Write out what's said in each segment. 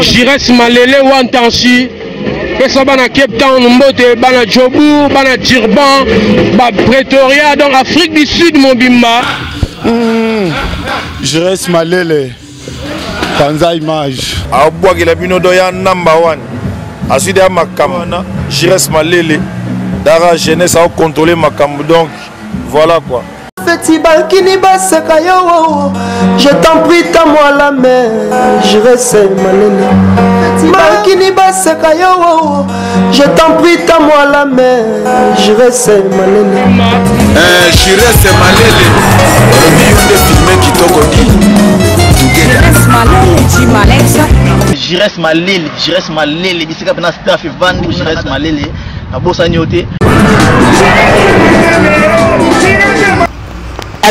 Jires Malele Wantansi pesa bana Cape Town mbote bana Jobour bana Durban ba Pretoria donc Afrique du Sud mon bimba. Jires Malele Panza image abwa kila bino doya number 1 aside ya makambo Jires Malele dara jeunesse a contrôler makambo donc voilà quoi. Festival qui n'y basse kayo, je t'en prie tends-moi la main, je reste Malele. Festival qui n'y basse kayo, je t'en prie tends-moi la main, je reste Malele. Je reste Malele, le milieu de filmer qui t'ont dit. Je reste Malele, bisika pena staff vandi, je reste Malele, na bossa nyote.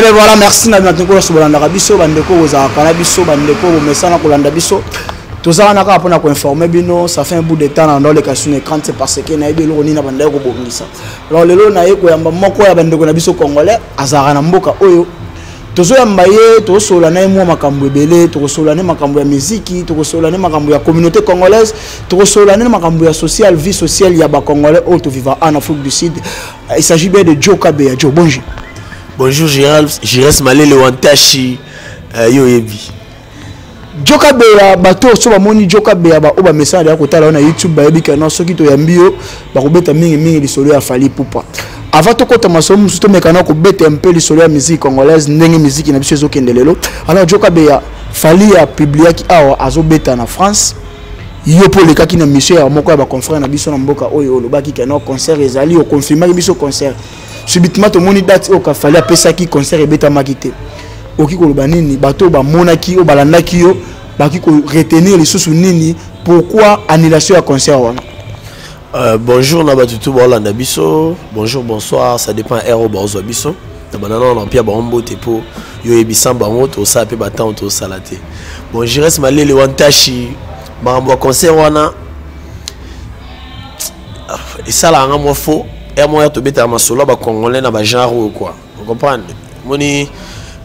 Eh bien voilà, merci na bientôt sur Bolanda Biso, bandeko oza kana biso, bandeko omesana kolanda biso. Toza na ka pona ko informer bino, ça fait un bout de temps dans les cas sur l'écran c'est parce que na ebelo ni na bandeko bongisa. Alors lelo na yeko yamba moko ya bandeko na biso congolais azara na mboka oyo. Tozo yamba ye, to sola na mwa makambo ebele, to sola na makambo ya muziki, to sola na makambo ya communauté congolaise, to sola na makambo ya social, vie sociale ya ba congolais au to vivre en Afrique du Sud. Il s'agit bien de Joe Kabeya. Joe, bonjour. Bonjour Jires Malele Wantashi Yoyebi. Joe Kabeya bato so ba moni Joe Kabeya ba oba message ya kotala na YouTube ba yebi kana soki to yambio ba kobeta mingi lisolo ya Fally Ipupa. Avant to kota masomo suto mekana ko beta un peu lisolo ya musique congolaise ndenge musique na biso zo kendelelo. Alors Joe Kabeya Fally a publié ki awa azo beta na France. Yo pour le cas qui na mission ya moko ya ba confrère na biso na mboka oyo lo baki kana concert ezali o confirmer biso concert. Subitement to moni date o ka Fally apesa ki concert ebeta makite. Oki ko loba nini bato ba monaki o balandaki yo baki ko retenir les sous nini pourquoi annulation ya concert wana. Bonjour na batutu bolanda biso, bonjour bonsoir, ça dépend ero bozo biso. Na banana on pia ba mbote po yo ebisa bango to sa pe batan to salate. Bon Jires Malele Wantashi ba concert wana et ça là nga mo faux et moi to beta ma solo ba congolais na ba genre ou quoi. Vous comprenez? Moni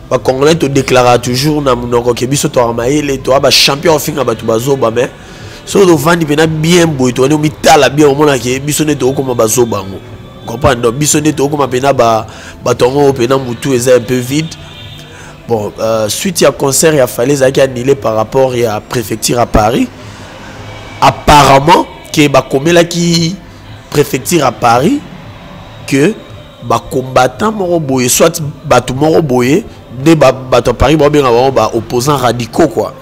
ba congolais to déclare toujours na monoko ke biso to amaele to ba champion finga ba to bazoba mais so do vandi pena bien boy to ni mitala bien o mona ke biso ne to ko ba zoba ngo. Vous comprenez? Donc biso ne to ko pena ba tongo pena mutu est un peu vide. Bon suite à concert il a fallu ça qui annulé par rapport à la préfecture à Paris. Apparemment que ba komela qui préfecture à Paris que ba combattant moro boye soit bato moro boye de bato Paris ba bien ba opposants radicaux quoi.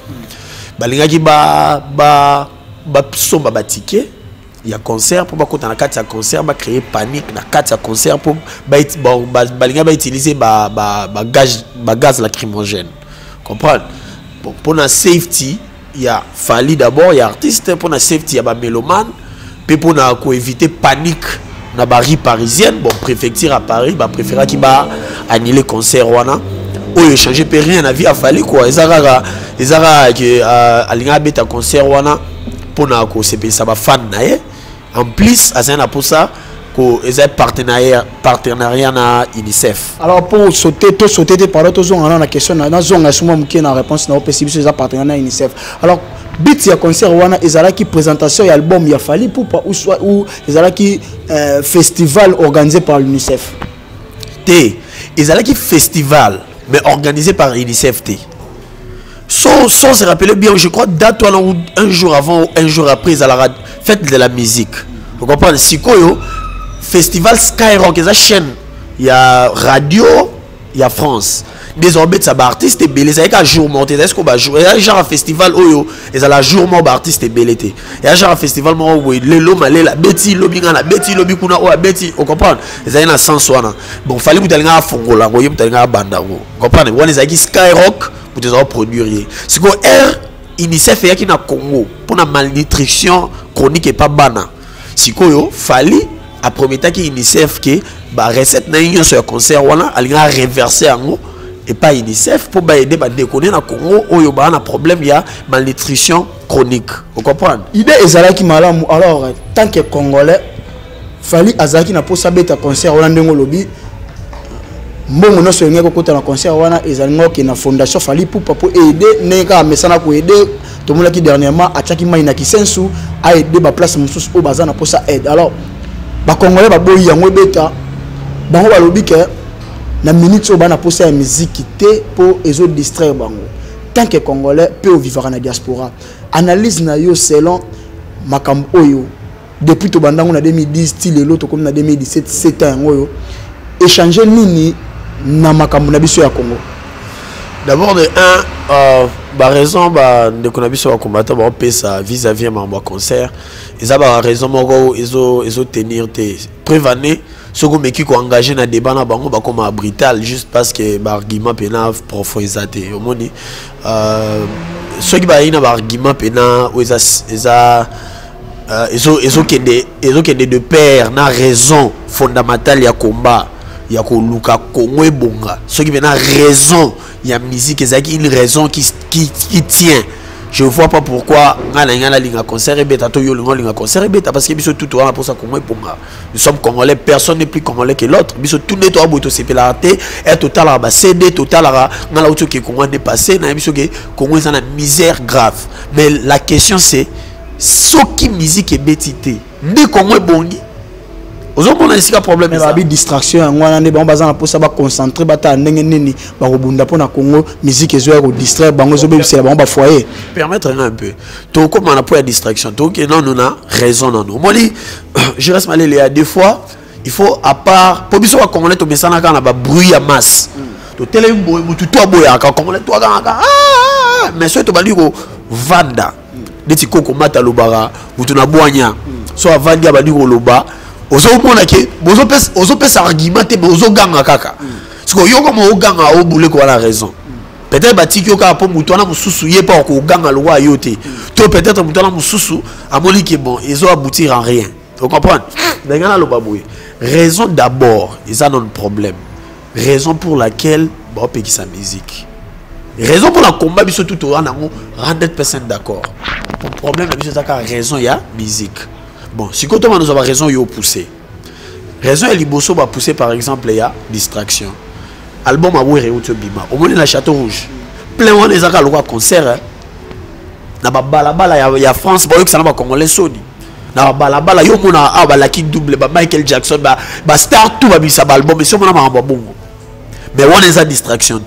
Ba linga ki ba somba ba ticket il y a concert pour ba kota na kati ya concert ba créer panique na kati ya concert pour ba linga ba utiliser ba gaz lacrymogène. Comprendre? Bon pour la safety il y a Fally d'abord, il y a artiste pour la safety, il y a mélomane, puis pour éviter panique dans la rue parisienne, bon préfecture à Paris, bah préféra qui va annuler concert wana, ou échanger peu rien à vie à Fally quoi, ils ara que alinga beta concert wana pour na ko c'est ça va fan nae, en plus azana pour ça que ils partenariat na UNICEF. Alors pour sauter par l'autre zone on a la question na zone na souma mki na réponse na possibilité ça partenariat UNICEF. Alors bit ya concert wana ezala ki présentation ya album ya Fally Ipupa ou soit ou ezala ki festival organisé par l'UNICEF. Ezala ki festival mais organisé par UNICEF sans se rappeler bien je crois date un jour avant ou un jour après ezala fête de la musique. Vous comprenez? Sikoyo festival Skyrock, il y a chaîne, il y a radio, il y a France. Désormais, ça va artiste et belé, ça y a jour monté, est-ce qu'on va jouer? Il y a genre un festival où il y a la jour mort artiste et belé. Il y a genre un festival où il y a le la Betty, lobby, la Betty, lobby, kuna ou la Betty, on comprend? Il y a un sens wana. Bon, fallait que vous ayez un fongo là, vous ayez un banda, vous comprenez? Vous avez Skyrock, vous devez produire. C'est quoi R, UNICEF et qui na Congo pour la malnutrition chronique et pas bana. C'est quoi Fally a promis que UNICEF que ba recette na union sur concert wana alinga reverser ango et pas UNICEF pour ba aider ba déconner na Congo oyo ba na problème ya malnutrition chronique. Vous comprenez? Idée ezalaki malamu alors tant que congolais Fally azaki na posa beta concert wana ndengo lobi mbongo no soyenge ko kota na concert wana ezalingo ke na fondation Fally Ipupa pour aider neka mesana ko aider to mona ki dernièrement ataki mai na Kisensu a aider ba place mususu o bazana pour ça aide. Alors ba congolais ba boyi yango beta bango ba lobi ke na minute o bana pour ça musique té pour ezo distraire bango. Tant que congolais peut vivre na diaspora. Analyse na yo selon makambo oyo depuis to bandango na 2010 style l'autre comme na 2017 7 ans oyo échanger nini na makambo na biso ya Congo. D'abord de raison de qu'on a biso wa combattant ba pesa vis-à-vis ma concert ils a raison moko ils tenir te preuve année ce que meki ko engagé na débat na bango ba comme brutal juste parce que ba argument pena profond exaté au moni ceux qui ba ina ba argument pena ils ont de pair na raison fondamentale ya combat ya ko luka Congo ebonga ceux qui na raison ya musique ezaki une raison qui tient. Je vois pas pourquoi ngala linga concert et beta to yo linga concert et beta parce que biso tout on pour ça Congo ebonga. Nous sommes congolais, personne n'est plus congolais que l'autre. Biso tout net to aboto séparité et total à CD total à ngala auto que Congo dépassé na biso que Congo est en misère grave. Mais la question c'est ce qui musique est bétité. Ndi Congo ebongi. Ozomona isika problème ça ba distraction ngwana ne ba bazana pour ça ba concentrer bata ndenge nini ba robunda pona Congo musique ezo ya ko distraire bango zo bebisela ba foyer permettre un peu to comme on a pour la distraction to que non on a raison non moi dit je reste malé à deux fois il faut à part pour biso wa congolais to mesana kana ba bruit à masse to tele boy mutu to boya ka congolais to ka mais so to bali ko vanda deti koko mata lobara mutu na boanya so avandi bali ko loba ozo mona ke ozo pesa argument te ozo ganga kaka siko yo comme o ganga o boule ko la raison peut-être batiki yo ka po mutu na mususu ye pa ko ganga lo wa yote to peut-être mutu na mususu amoli ke bon ils ont aboutir en rien vous comprenez ngana lo baboué raison d'abord ils ont un problème raison pour laquelle ba peki sa musique raison pour la combat biso tout au nango 100% d'accord le problème biso ça ka raison ya musique. Bon, si quand on nous a raison, il y a poussé. Raison, il y a poussé par exemple, il y a distraction. Album à Ouéré ou Bima. Au moins, la Château Rouge. Plein de gens qui ont concert. Na balabala, il y a France, il y a Congolais Sony. Na balabala, il y a la kick double, Michael Jackson, Star, tout va bien ça, album, mais si on a un bon. Mais on a une distraction.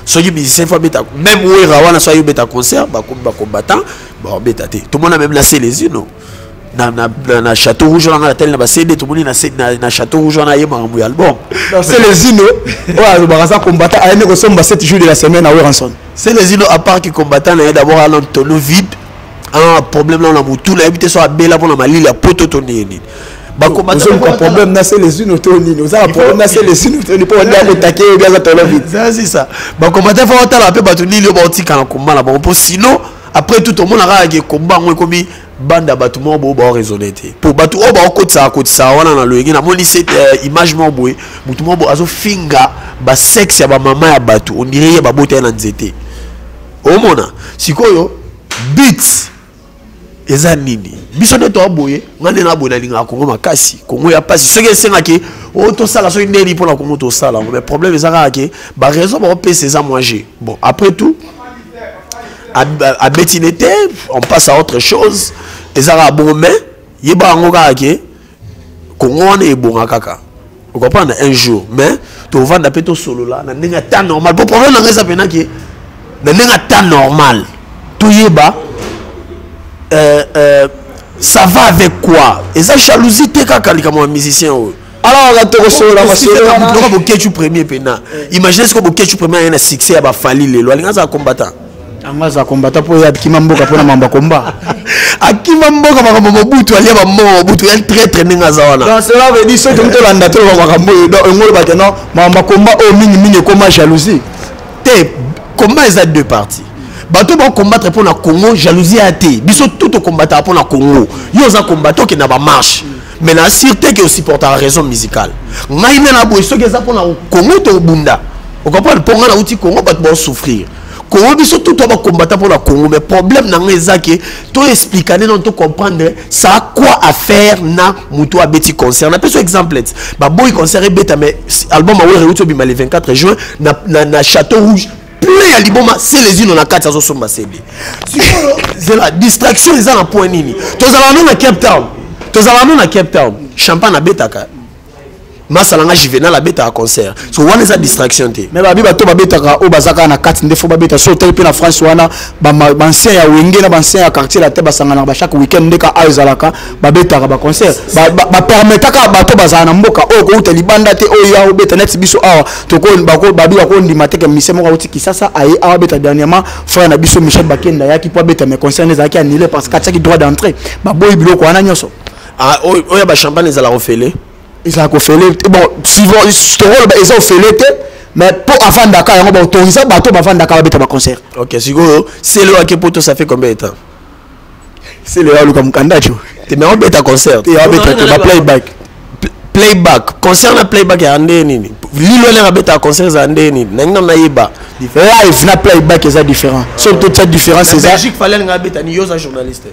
Ceux qui musiciens font bêta, même Ouéré, on a soit bêta concert, combattant, tout le monde a même laissé les yeux, non? Na Château Rouge on a la télé na CD tout le monde na Château Rouge on a yé maramou album c'est les ino ouais le barasa combattant a né ko somba 7 jours de la semaine à Weranson c'est les ino à part qui combattant na d'abord à l'antono vide un problème là on a mutu la habité sur bela pour na malili ya poto tonini ba combattant le problème na c'est les ino tonini on a problème na c'est les ino tonini pour on attaquer bien ça tono vide ça c'est ça ba combattant faut ta la pe ba tonini ba tika na combat là bon pour sinon après tout le monde a gagné combat on comme banda batu mo bo ba raisonner pour batu o ba kotisa wana na loyengi na moni cette image mo boye mutu mo bo azo finga ba sexe ya ba mama ya batu on dirait ba bote na nzete o mona sikoyo beat eza nini biso de to boye ngane na boye na linga Congo makasi Congo ya pasi soki esenga ke o to sala so ndeli pour la Congo to sala mais problème eza ke ba raison ba pesa eza manger bon après tout à Bétinete, on passe à autre chose. Et ça va bon, mais il y a un gars qui Congo est bon à kaka. Vous comprenez un jour, mais tu vas dans le solo là, dans un temps normal. Pour problème, dans un temps normal, tout y est ça va avec quoi? Et ça jalousie t'es kaka comme un musicien. Alors la te solo là, tu premier pena. Imaginez ce que tu premier a un succès à Fally les lois, les combattant. Angaza combattant pour ya Kimamboka pour na mamba combat. Akimamboka makambo mobutu ali ba mobutu el très très ngaza wana. Donc cela veut dire que tout landa to makambo donc ngolo ba non mamba combat au mingi comme jalousie. Te combat est à deux parties. Bato ba combattre pour na Congo jalousie a té. Biso tout combattre pour na Congo. Yo za combattant qui na ba marche. Mais la sûreté que aussi porte la raison musicale. Ngai na bo so que ça pour na Congo to bunda. On comprend pour na outil Congo ba souffrir. Congo biso tout va combattre pour la Congo mais problème dans les que to expliquer non to comprendre ça a quoi à faire na muto a beti concert na peso exemple ba boy concert beta mais album a réussir le 24 juin na Château Rouge plein à liboma c'est les unes on a 4 sur ma CD c'est la distraction ils ont un point nini tous allons na Cape Town champagne à beta ka Masalanga Juvenal la beta à concert. So one is a distraction te. Mais babi bato babeta ka o bazaka na 4 ndefo babeta so tel pe na France wana ba ancien ya wenge na ancien ya quartier la te basangana ba chaque week-end ndeka aizalaka babeta ka ba concert. Ba permettre ka bato bazana mboka o ko uteli banda te o ya obeta net biso awa to ko bako babi bako ndima te ke misemo ka uti kisasa aye awa beta dernièrement frère na biso Michel Bakenda ya ki po beta mes concerts les aki annulé parce que tchaki droit d'entrée. Ba boy biloko wana nyoso. Ah o ya ba champagne les ala refélé. Ils ont fait bon suivant ce rôle ils ont fait mais pour avant Dakar on va autoriser bateau avant Dakar va faire concert. OK, c'est le hockey poto ça fait combien de temps? C'est le hockey comme candidat. Tu mais on bête concert. Tu as bête playback concert na playback ya ndeni. Lilo le bête concert za ndeni. Nanga na yiba. Live na playback est différent. Surtout cette différence c'est ça. Belgique fallait nga bête ni yoza journaliste.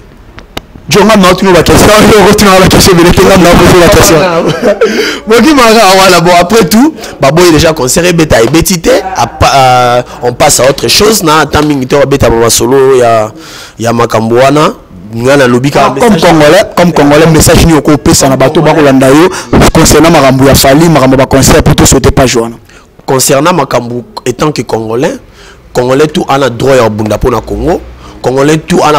Jonga na tu la question, la question de l'équipe na poser la question. Bon après tout, babo est déjà conservé bêta et bétité, on passe à autre chose na timing to bêta ba solo ya makambwana ngana lobika comme congolais message ni ko pesa na bato ba ko landa yo concernant makambo ya fali makambo ba concert plutôt sauter pas joana. Concernant makambo étant que congolais tout a droit ya bunda pona Congo. Congolais tout a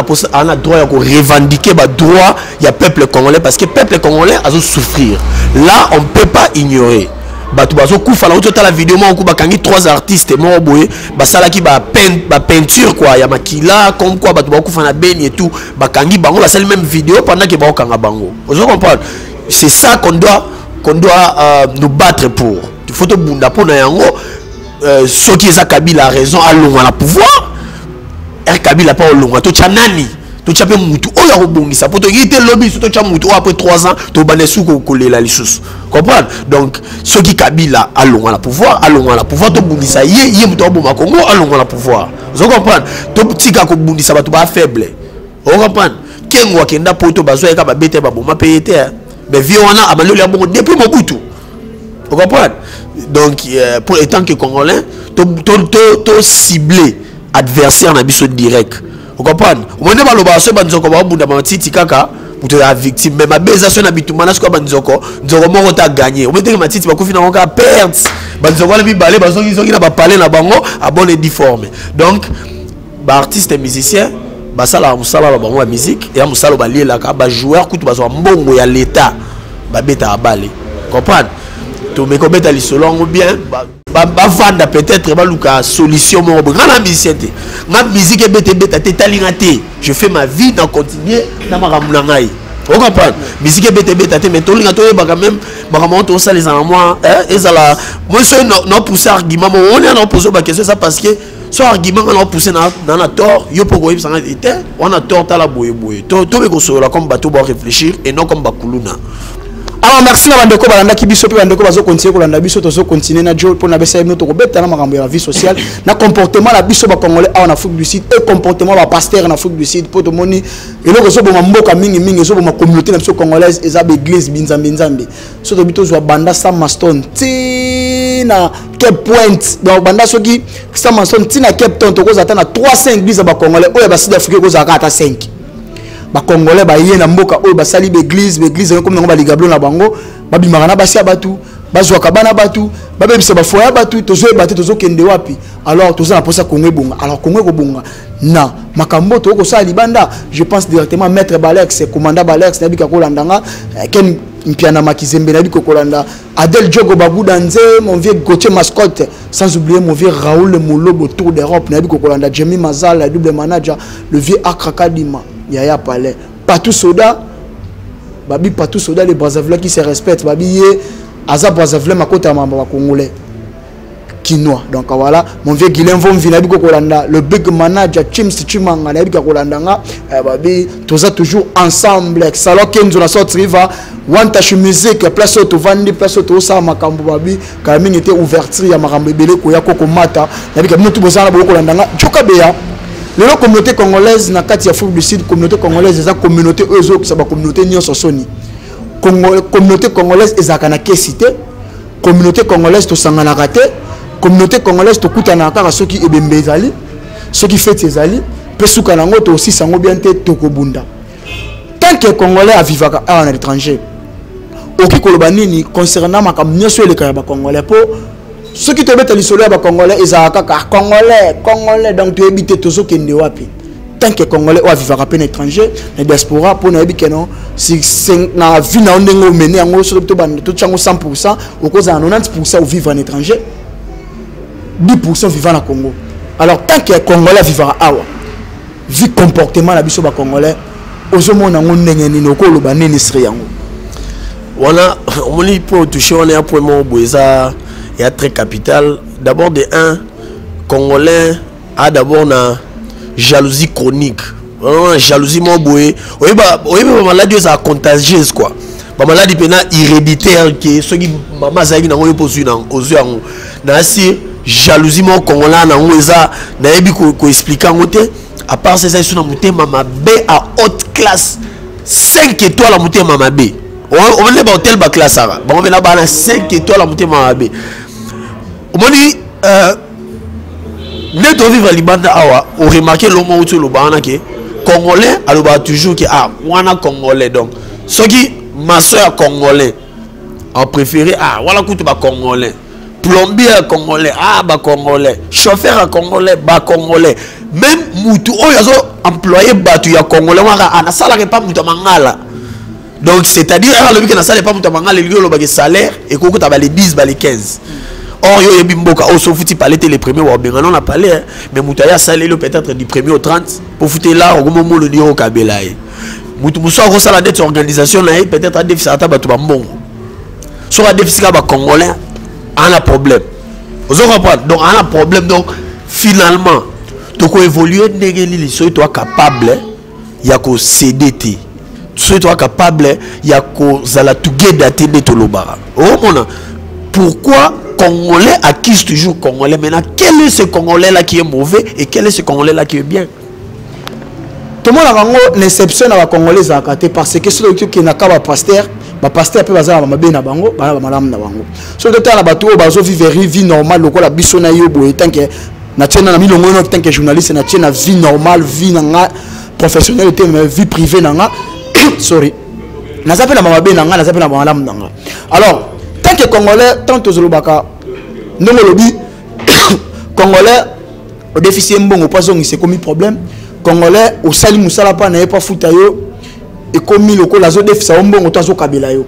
droit à revendiquer le droit du peuple congolais parce que le peuple congolais a souffrir. Là, on ne peut pas ignorer. La vidéo, on a 3 artistes ça qui peinture quoi, il y a makila comme quoi et tout, la seule même vidéo pendant que bango. Vous comprenez? C'est ça qu'on doit nous battre pour. Il faut que ceux qui ont Kabila a raison à la pouvoir. Kabila pas au long to chanani to chape mutu o ya robongisa poto yite lobby to cha mutu après 3 ans to banesu ko kolela lisusu comprendre donc ceux qui Kabila allons à la pouvoir to bungisa ye mutu oboma Congo allons à la pouvoir vous comprendre to tika ko bungisa bato ba faible vous comprendre kengo akenda poto bazo eka ba bete ba boma payete mais viona abaloli ya bongo depuis Mobutu vous comprendre donc pour étant que congolais to cibler adversaire na biso direct. Vous comprenez? On ne va pas se banzoko ba bunda ba titi kaka pour te la victime mais ma bezation na bitumana ko banzoko nzoko moko ta gagner. On mettre ma titi ba ko fina ko perdre. Banzoko la bi balé bazongi zongi na ba parler na bango a bonne difforme. Donc ba artiste et musicien ba sala musala ba bango la musique et musala ba liela ka ba joueur kutu ba zo mbongo ya l'état ba beta a balé. Comprendre? To me ko beta li solongo bien vanda peut-être baluka solution mon grand musicien ma musique est bête talingate je fais ma vie dans continuer dans ma ramunangai vous comprenez musique est bête mais to lingato ba même makamon to ça les en moi ezala moi non pousser argument on est en poser ba question ça parce que ce argument on a poussé dans la tort yo poko yeb sanga était on a tort à la boye to be ko so la comme bateau ba réfléchir et non comme bakuluna. Alors merci na bandeko balanda ki biso pe bandeko bazo continuer ko landa biso tozo continuer na jo pour na besa no to ko beta na makambo ya vie sociale na comportement la biso ba congolais en Afrique du Sud et comportement ba pasteur en Afrique du Sud pour to moni eloko so boma mboka mingi so boma communauté na biso congolaise eza be église binzambe so to bito zo banda Samaston tina Cape Point donc banda so ki Samaston tina Cape Town to ko zata na 300 églises ba congolais oya ba Sud Afrique ko zaka ata 5 ba congolais ba yé na mboka oyo ba sali l'église comme na ba ligablo na bango ba bimaka na basi abatu bazwa kabana batu ba bebisa ba foya batu tozo ebate tozo kende wapi alors tozo na posa Congo bonga alors Congo ko bonga na makambo to ko sali banda je pense directement maître Balex commandant Balex na bika ko landanga ken mpiana makizembe na biko ko landa Adel Diogo Babudanze mon vieux Gauthier Mascotte sans oublier mon vieux Raoul Molobo Tour d'Europe na biko ko landa Jimmy Mazal la double manager le vieux Akrakadima Yaya Palais, Patou Soda, Babi Patou Soda, les Brazzaville qui se respectent, Babi Ye, Aza Brazzaville, ma côte à Mamba Congolais. Kinois. Donc voilà, mon vieux Guilain Von Vinabi Kolanda, le big manager Chims Chimanga, Nabi Kolanda, babi, tous toujours ensemble. Salon Kenzo la sorte riva, Wantash musique, place auto vandi, place auto sa makambo babi, Kaming était ouverture ya makambo belé koya koko mata, Nabi Kamino tout bozana Kolanda, Joka Bea. La communauté congolaise na kati ya Afrique du Sud, communauté congolaise eza communauté ezo qui sa ba communauté nyonso soni. Communauté congolaise ezaka na kesité, communauté congolaise to sangana raté, communauté congolaise to kutana kaka soki ebembe ezali, soki fête ezali, pe suka nango to aussi sango bien te tokobunda. Tant que congolais a vivaka à l'étranger, oki koloba nini concernant makam nyonso eleka ya ba congolais po ceux qui te mettent à l'isolé à Congolais, ils ont Congolais, donc tu habites tous qui ne wapi. Tant que Congolais ou vivre à peine étranger, la diaspora pour nous habiter non, si c'est na vie na on est mené en gros sur tout 100%, au cause à 90% ou vivre en étranger, 10% vivant au Congo. Alors tant que Congolais vivra à vie comportement la biso ba Congolais, aux hommes on a un nengeni noko le banene sriango. Voilà, on est pour toucher on est un point mon boisa. Il y a très capital. D'abord, de un, Congolais a d'abord une jalousie chronique. Une jalousie mobouée. Oui, la maladie est contagieuse, quoi. La maladie est héréditaire, qui est ce qui maman Zaïg n'a pas posé aux yeux. Nasi jalousie mon Congolais n'a pas expliqué en côté. À part ça, ils sont en monté maman B à haute classe. 5 étoiles à monter maman B. On va pas hôtel bas classe. On va là 5 étoiles à monter maman B. On dit, net au vivre à Libanda, on remarque l'homme où tu le bas, Congolais, alors toujours que wana Congolais donc. Ceux qui ma soeur Congolais, en préféré voilà coûte ba Congolais, plombier Congolais, Congolais, chauffeur Congolais, Congolais, même moutou oyazo employé batu ya Congolais, na salaire pas moutou mangala. Donc c'est-à-dire le que na salaire pas moutou mangala, le salaire et qu'on coûte les 10 les 15. Or, il y a Bimboka, on s'en fout, parler les premiers, on a parlé, mais Moutaya salé peut-être du 1er au 30, pour foutre là, au moment où le niveau au Kabela. Moutoussa, on la dette organisation, peut-être un déficit à Tabatouambon. Sur un déficit à Congolais, on a un problème. Vous comprenez? Donc, on a un problème. Donc, finalement, tu peux évoluer, tu sois capable, il y a qu'au CDT. Tu sois capable, il y a qu'au Zalatougué daté de Tolobara. Pourquoi Congolais accuse toujours Congolais? Maintenant, quel est ce Congolais-là qui est mauvais et quel est ce Congolais-là qui est bien? Tout le monde a une exception à Congolais parce que ceux qui n'ont pas de pasteur, le pasteur peut avoir un bien à Bango, un madame na Bango. Ceux qui ont un bateau, ils vivent une vie normale, le la bisona yobo, tant que na milongo tant que journaliste, na une vie normale, vie professionnelle, vie privée nanga. Sorry. Na zape na mama bien nanga, na zape na madame nanga. Alors tant que Congolais, tant que Zolobaka, non le lobby, Congolais, au déficit bon, au poisson, il s'est commis problème. Congolais, au sali moussala n'avait pas foutu et commis le la zone déficit bon, au tazo kabila yo.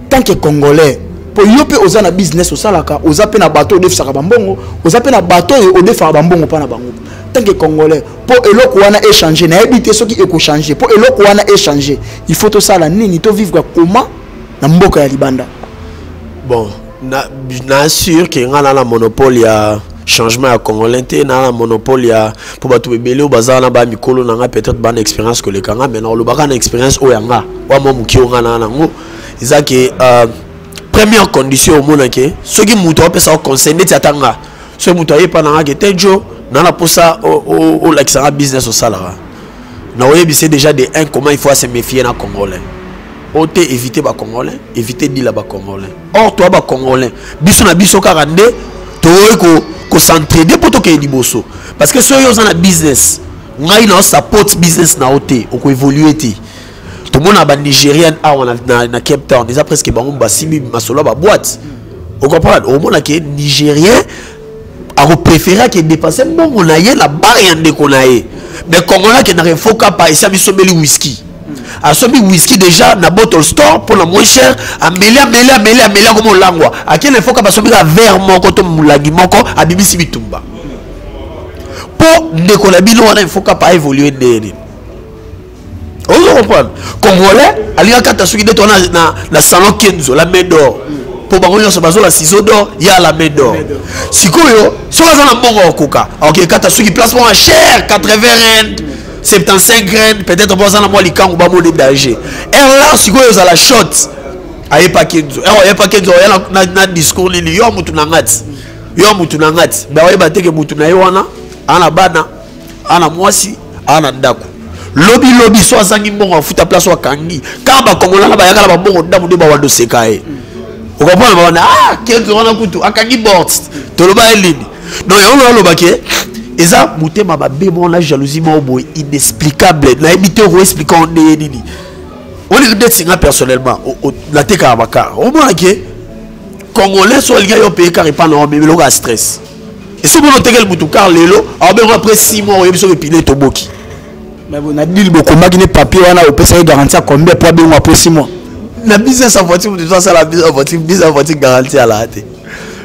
Tant que Congolais, pour yope aux ana business au salaka, aux appels à bateau déficit bambongo, aux appels à bateau et au déficit bambongo pas na bango. Tant que Congolais, pour eloko wana échanger, na habiter ce qui est changer, pour eloko wana échanger, il faut tout ça la nini, to vivre comment na mboka ya Libanda. Bon, na sûr que on a la monopole ya changement à Congolais, na la monopole ya pour ba tout belé au bazar na ba mikolo na peut-être ban expérience que le kanga mais non le baka na expérience o yanga wa mo muki o ngana na ngo isa que première condition au monde que ceux qui muto peut ça concerné tiatanga ceux muto y pas na que tenjo na la pour ça au l'extra business au salaire na oyebi c'est déjà de un comment il faut se méfier na Congolais. On t'a évité les Congolais, éviter de dire les Congolais. Or, toi, les Congolais, biso na biso karande, tu dois s'entraider pour que tu bosso. Parce que si tu as un business, tu as un support business na oté, on peut évoluer. Tout le monde a un Nigérien na Cape Town, ils ont presque un solo ba boîte. Vous comprenez? Au monde qui est Nigérien, a préféré qu'il dépasse bon on a la barrière de qu'on a. Mais Congolais qui n'a rien faut pas ici biso beli whisky. A sobi whisky déjà na bottle store pour la moins cher a melia comme langwa a quel faut que sobi la verre moko to mulagi moko a bibisi bitumba pour nekolabino wana il faut pas évoluer ndeni on comprend Congolais ali kata soki de na salon Kenzo la main d'or pour bango nyonso bazo la ciseau d'or ya la main d'or sikoyo so baza na mbongo okoka ok kata soki placement cher 80 rand 75 rand peut-être baza na mwa likango ba moni danger là sikoyo za la shot aye pakenzo ya na discours ni yo mutu na ngati ba waye bateke mutu na yo wana ana bana ana mwasi ana ndako lobi so azangi mbongo afuta place wa kangi kamba kongola na bayaka ba mbongo ndamu de ba wando sekae vous comprenez kenzo wana kutu akangi bord toloba elini donc yo lo bake eza mutema ba bebo la jalousie mo boy inexplicable na ebité ko expliquer on est nini on est peut-être personnellement la teka abaka au moins que congolais so liga yo payer car pas non mais le stress et si vous notez quel mutu car lelo après 6 mois on yebiso epilé toboki mais vous n'a dit beaucoup magné papier wana au pesa garantie combien pour bien après 6 mois la business en voiture de ça la business en voiture garantie à la hâte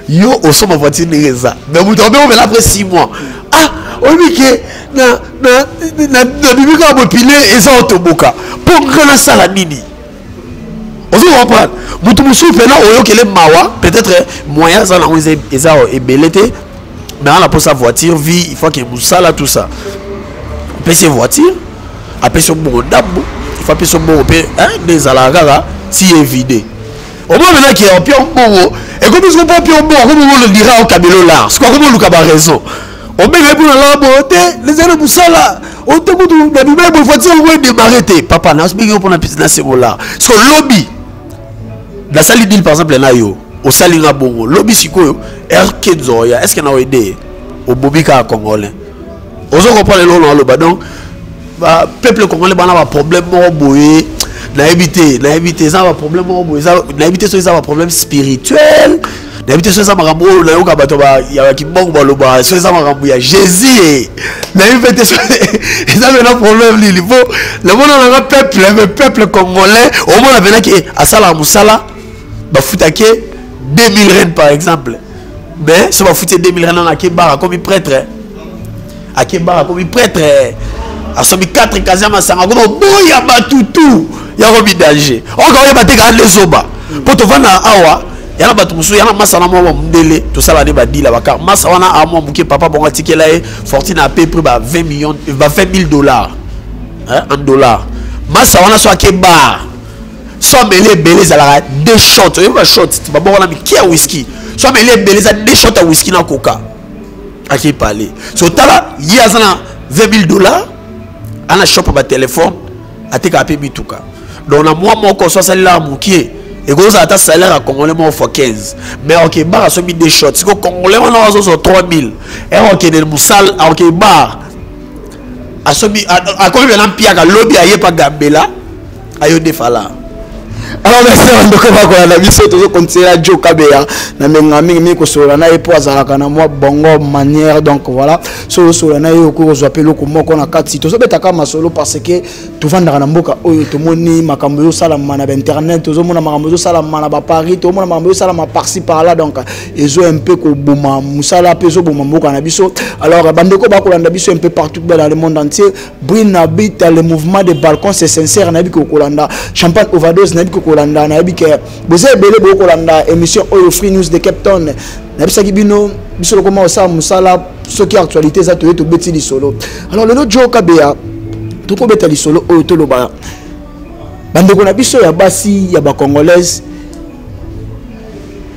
yo au somme en voiture neza mais vous tombez on après 6 mois on dit que na bibi ka bopilé et ça autoboka pour que la sala nini on se comprend mutu musu pena oyo kele mawa peut-être moyen ça na eza ebelete mais on a pour sa voiture vie il faut que musala tout ça peut ses voitures après son bon dabo il faut appeler son bon des alagara si évidé au moins maintenant qui est en pion bon et comme ils sont pas pion bon comme on le dira au cabello là c'est quoi comme on le raison on met les pour la beauté les ailes musala on te montre la nouvelle bonne voiture on va démarrer papa n'a pas pour la business c'est là so lobby la salle deal par exemple là yo au salinga bongo lobby sikoyo erkezo ya est-ce que na aidé au bobika congolais on se comprend les lois là donc peuple congolais bana ba problème mo boye na éviter ça va problème mo boye ça na éviter ça va problème spirituel na éviter ça makambo na yoka bato ba ya kibongo ba loba ça makambo ya Jésus na éviter ça na problème li faut le monde na peuple congolais au moins na que asala musala ba futake 2000 rennes par exemple mais ça va foutre 2000 rennes na kebara comme prêtre à Kebara comme prêtre à somi 4 kazama sanga comme boya batutu ya robi danger encore ya bateka les oba pour te vendre awa ya na batu musu ya na masana mo mdele to sala ne badila baka masa wana amo muke papa bonga tikela e fortune a payé prix ba 20 millions va 20 000 dollars en dollars masa wana so Kebara so mele beleza la deux shots yo ba shots ba bonga na mi kia whisky so mele beleza deux shots à whisky na coca à qui parler so tala yi azana 20 000 dollars ana shop ba téléphone atika ape bituka donc na moi moko so sala mukie et gros ata salaire à congolais mo for 15 mais ok bar so mi des shots siko congolais on a so 3000 et ok de musal ok bar a so mi a ko bien empia ka lobby aye pa gambela ayo defala. Alors merci ndoko ba na biso tozo continuer Joe Kabeya na menga mingi ko sola na epo azalaka na moi bongo manière donc voilà so sola na yo ko zo apelo ko moko na kati tozo betaka masolo parce que to vanda na mboka oyo to moni makambo yo sala mana ba internet tozo mona makambo yo sala mana ba Paris to mona makambo yo sala ma par-ci par-là donc ezo un peu ko boma musala peso boma mboka na biso alors bandeko ba ko landa biso un peu partout dans le monde entier Brina habite le mouvement des balcons c'est sincère na bi ko landa champagne overdose na bi ko landa na bi ke boze belé boko landa émission Oyo Free News de Cape Town na bisaki bino biso comment ça musala ce qui actualité ça to beti li solo alors le Joe Kabeya to ko beta li solo oyo to loba bandeko na biso ya basi ya ba congolaise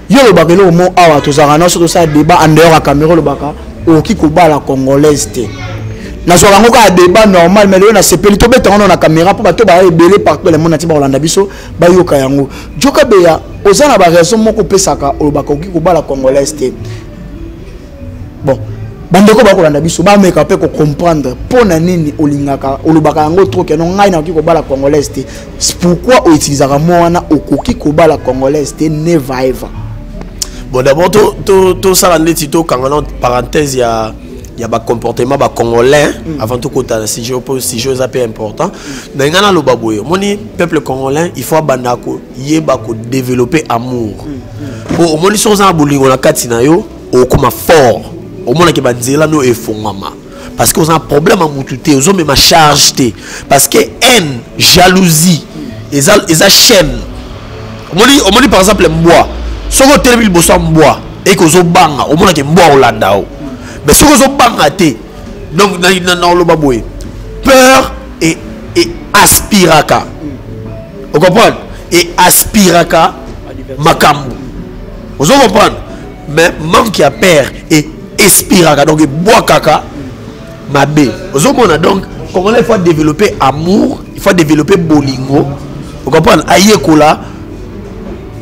yo lo bakelo mo awa to zanga so to ça débat en dehors à caméra lo baka o ki ko ba la congolaise te na zo bango ka débat normal mais le na sepeli to beta on na caméra pour bato ba ebele partout le monde atiba Holanda biso ba yoka yango Joe Kabeya ozana ba raison moko pesaka o baka ki ko ba la congolaise te bon bandeko ba ko landa biso ba meka pe ko comprendre pona nini olingaka olobaka yango trop que non ngai na ki ko ba la congolaise te pourquoi o utilisaka mo wana okoki ko ba la congolaise te never ever. Bon d'abord to ça la tito kangana parenthèse ya ba comportement ba congolais avant tout kota si je pose si chose assez important na ngana lo baboye moni peuple congolais il faut bandako yeba ko développer amour pour moni so za bolingo na kati na yo o comme fort au moins que banzela no efongama parce que on a un problème à mututé aux hommes ma charge té parce que haine jalousie et ça chaîne on dit par exemple moi soko telemi liboso mbwa et que zo banga au moins que mbwa olanda o mais soko zo banga te donc na lo baboye peur et aspiraka vous comprenez et aspiraka makambu vous comprenez mais manque à peur et espiraka donc bois kaka mabe vous comprenez donc comment il faut développer amour il faut développer bolingo vous comprenez ayekola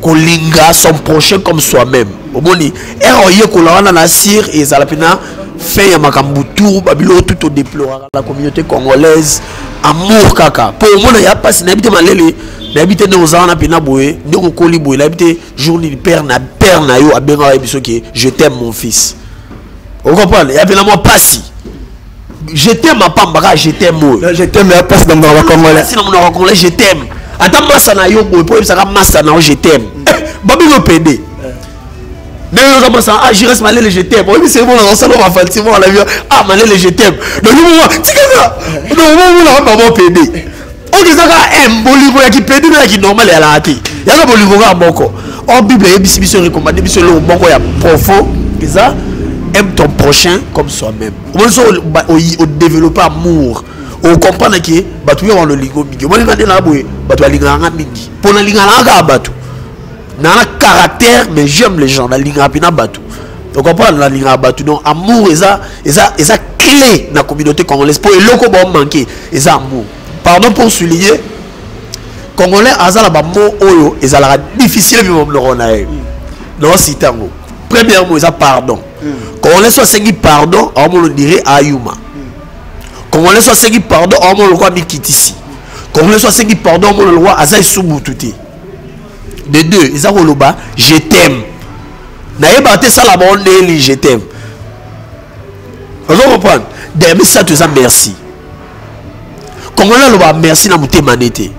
kolinga son prochain comme soi-même omoni ayekola wana na sir et zalapina fait ya makambu tour babilo tout au déplorer la communauté congolaise amour kaka pour moi il y a pas si n'habite malele n'habite ne ozana pina boye ndeko koli boye n'habite journée de père na yo abenga biso ki je t'aime mon fils vous comprenez il y a bien moi passi je t'aime ma pamba je t'aime moi je t'aime la passe dans mon congolais si dans mon congolais je t'aime attends massa na yo boye pour ça massa na je t'aime babilo PD ah je reste malé je t'aime oui c'est bon on s'en va faire on la vie ah malé je t'aime donc moi c'est que ça non on va pas PD on dit ça un bolivo qui PD mais qui normal à la ati il y a un bolivo à boko en bible et bibi se recommander bibi le boko ya profond c'est ça aime ton prochain comme soi-même on développer amour on comprend que batu yo le lingo mingi on linga na boye batu linga mingi pour na linga na batu na caractère mais j'aime les gens la ligne rapina batu donc on parle la ligne batu donc amour eza clé dans la communauté congolaise pour eloko ba manquer eza amour pardon pour souligner congolais azala ba mot oyo ezala difficile vivre le ronae non sitango premier mot eza pardon congolais soit sengi pardon on le dirait ayuma congolais soit sengi pardon on le roi mikitisi congolais soit sengi pardon on le roi azai subututi de deux ils ont le bas je t'aime naïba te ça la bonne je t'aime vous comprenez derrière ça tu as merci comment là le bas merci na muté manete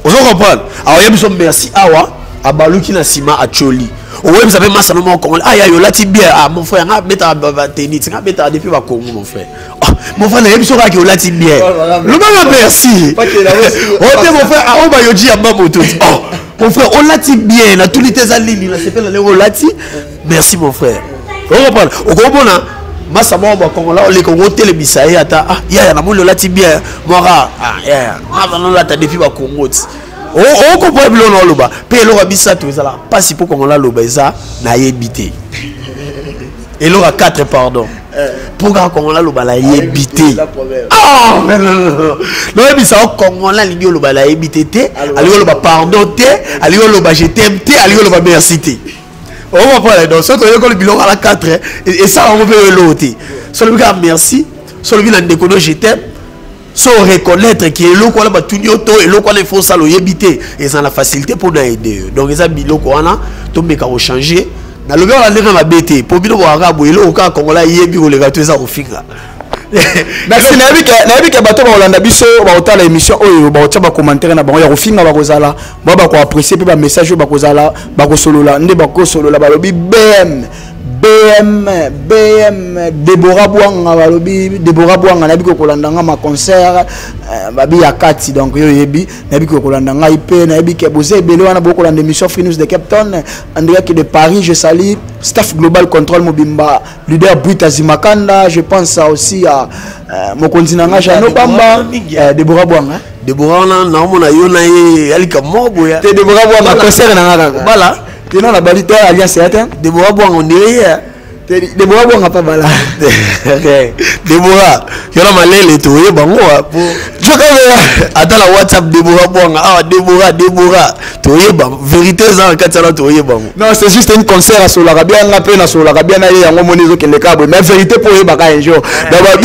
vous comprenez alors il y a merci awa abaluki na sima a choli ouais vous avez massa no congolais ah yo lati bien ah mon frère nga beta tennis nga beta depuis ba Congo mon frère mon frère il y a qui lati bien le même merci oh mon frère ah on va yo dire amba moto oh mon frère on lati bien na tous les tes alili na c'est le lati merci mon frère on comprend au comprendre massa mo ba Congo là le Congo telebisa ya ata ah ya na mo le lati bien mora ah ya ma non lata depuis ba Congo on comprend bien non loba pe lo rabisa tout ça là pas si pour qu'on la loba ça na yebité et lo a 4 pardon pour qu'on la loba la yebité ah non yebisa qu'on la lingi loba la yebité té ali loba pardon té ali loba je t'aime té ali loba merci té on va parler donc ça to le bilan à la 4 et ça on peut l'autre celui qui merci celui qui a déconné je t'aime so reconnaître que le quoi là tout nyoto et le quoi il faut ça le yebité et ça la facilité pour aider donc ça biloko wana to meka au changer na le gars là na bête pour bino waka bo le ka kongola yebi ko le gâteau ça au finga merci nabi ke bato ba olanda biso ba otala émission oyo ba otaba commentaire na bango ya ko finga ba kozala ba ko apprécier pe ba message ba kozala ba ko solola nde ba ko solola ba lobi BM Deborah Bouanga balobi Deborah Bouanga nabi ko kolandanga ma concert babi ya kati donc yo yebi nabi ko kolandanga IP nabi ke bozé belé wana boko kolanda émission Free News de Cape Town Andrea qui de Paris je salue staff global contrôle mobimba leader Brita Zimakanda je pense aussi à mokonzi nanga Jano Bamba Deborah Bouanga Deborah na mona yo na ye alika mobo ya Deborah Bouanga concert na ngaka bala tena na balita alliance atteint Deborah Bouanga on dirait Deborah Bouanga pas bala Deborah yona malele to ye bango po joka ata la WhatsApp Deborah Bouanga ah Deborah to ye bango vérité ça katala to ye bango non c'est juste un concert sur la bien na pe na sur la bien na ye yango monizo ke le câble mais vérité pour ye baka un jour d'abord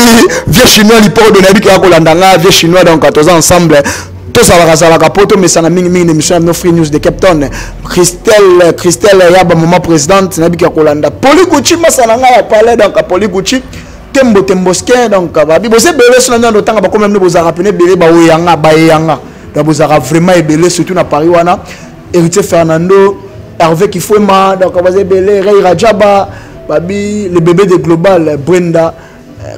vieux chinois li pour donner bi ko landanga vieux chinois donc 14 ensemble tous à la capote mais ça n'a ming émission no Free News de Cape Town Christelle yaba maman présidente nabi ka kolanda Poliguchi masananga ya parler donc Poliguchi temboske donc babi bose belé sur na ndotanga ba comme même bozara pene belé ba oyanga ba yanga donc bozara vraiment belé surtout na Paris wana Héritier Fernando Hervé Kifwema donc bose belé Ray Rajaba babi le bébé de Global Brenda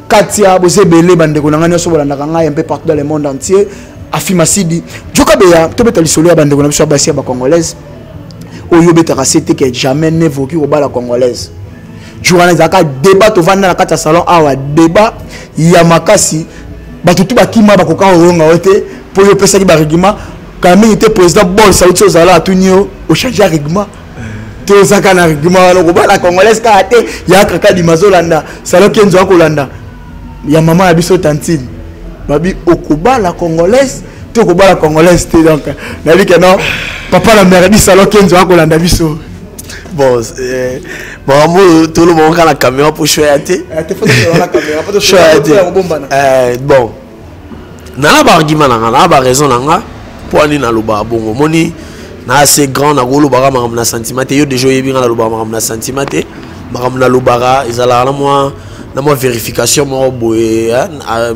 Katia bose belé bande ko nanga nyoso bolanda kanga un peu partout dans le monde entier Afima Sidi Joka Beya to beta lisolo ya bande ko na biso basia ba congolaise oyo betaka c'était que jamais n'évoqué au bas la congolaise. Journaliste aka débat to vanda na kata salon awa débat ya makasi batutu bakima bakoka oronga ote pour yo pesa ki ba règlement quand même était président bon ça autre chose là atunio au changer règlement to saka na règlement no ko la congolaise ka ate ya kaka di mazolanda salon kenzo akolanda ya maman ya biso tantine babi okuba la congolaise to ko ba la congolaise te donc na dit que non papa la mère di salon kenzo akolanda biso. Bon, tout le monde a la caméra pour choisir. Bon, n'a pas argument, n'a pas raison, pour aller dans le bar. Bon, moni, n'a assez grand, n'a pas le bar, n'a sentiment. Yo déjà y bien dans le bar, n'a sentiment. N'a le bar, ils allaient à moi, n'a moi vérification, moi boy,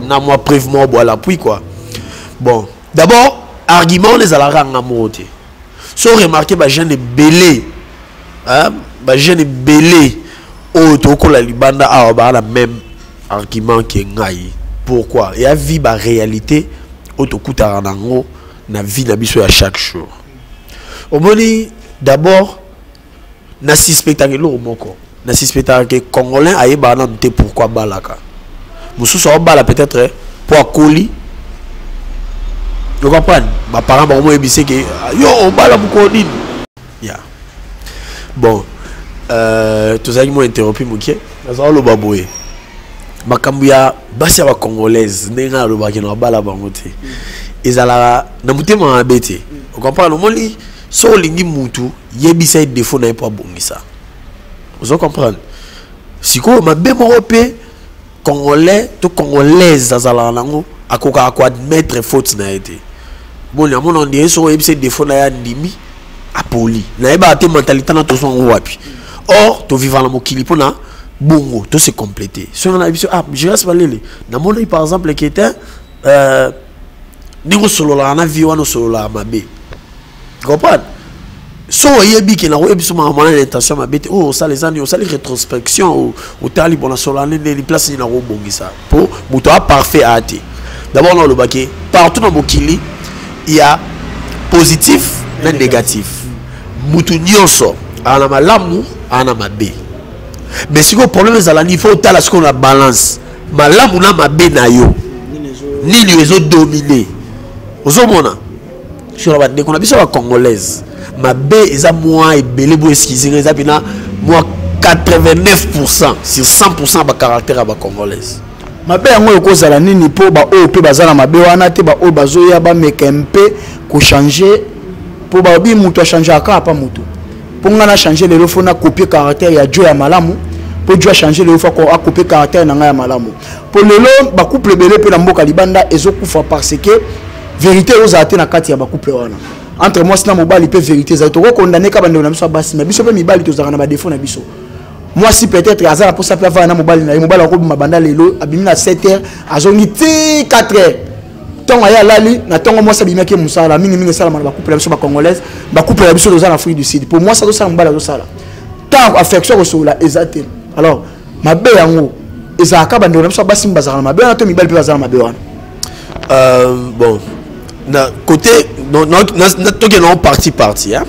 n'a moi preuve, moi boy à l'appui quoi. Bon, d'abord, argument les allaient à moi. Si on remarque, bah j'ai des belés. Bah jeune belé au toko la libanda a la même argument que ngai. Pourquoi? Et à vie ba réalité au toko taranango na vie na biso à chaque jour. Au moni d'abord na si spectacle au moko. Na si spectacle congolais aye ba na nte pourquoi balaka. Musu so bala peut-être pour colis. Vous comprenez? Ma parents ba mo ebise que yo on bala pour colis. Ya. Bon, tout ça qui m'a interrompu, Mouké. Dans le baboué, ma cambia, basse à congolaise, n'est-ce le bac en bas la bangote. Ils allaient, n'a mouté m'a embêté. Vous comprenez, le moli, sur l'ingi moutou, yébissa défaut n'a pas bon ça. Vous comprenez? Si quoi, ma bé européen, congolais, tout congolaise, dans la langue, à quoi admettre faute n'a été. Bon, il y a mon on sur yébissa défaut n'a pas apoli na eba te mentalité na to son wapi or to vivant la mokili pona bongo to se compléter so na biso je reste balele na mona par exemple qui était ningo solo la na vie wana solo la mabe comprendre so yebi ki na yebi so ma l'intention mabe oh ça les années ça les rétrospection au tali bona solo la les places ni na ro bongisa pour muto parfait ate d'abord dans le baquet partout dans mokili il y a positif et négatif. Mutu nyonso ana malamu ana mabe. Mais si le problème est à la niveau tal ce qu'on a balance malamu na mabe na yo ni les autres dominés. Ozomona sur la bande qu'on a biso la congolaise mabe eza moi et belé bo esquiser eza bina moi 89% sur 100% ba caractère ba congolaise. Mabe yango ekozala nini po ba o pe bazala mabe wana te ba o bazoya ba mekempe ko changer pour babi mutu a changer aka pas mutu pour ngana changer le faut na copier caractère ya Joe ya malamu pour Joe changer le faut ko a copier caractère na ya malamu pour lelo ba couple belé pe na mboka libanda ezokufa parce que vérité aux até na kati ya ba couple wana entre moi sina mobali pe vérité za to ko condamner ka bande na biso basi na biso pe mibali to zaka na ba défaut na biso moi si peut-être azala pour ça pe va na mobali na mobali ko mabanda lelo abimi na 7h azongi ti 4h tonga ya lali na tonga moi ça bimaki musala mingi sala na ba couple biso ba congolaise ba couple biso dans l'Afrique du Sud pour moi ça do ça mbala do sala tant affection ko sola exactement alors mabe yango ezaka bande na biso basi mbazala mabe na to mibali pe bazala mabe wana bon na côté na to que non parti hein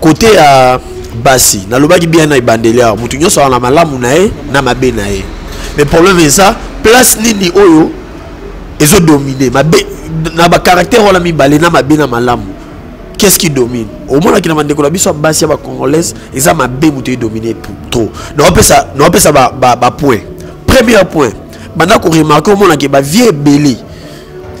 côté à basi na lobaki bien na ibandelia mutu nyoso na malamu na e na mabe na e mais problème est ça place nini oyo ils ont dominé na ba caractère wala mi balé na mabe na malamu qu'est-ce qui domine au moins qui na mandeko la biso basi ba congolaise ils a mabe mutu dominé trop non peut ça ba point premier point banda ko remarquer au moins que ba vie belé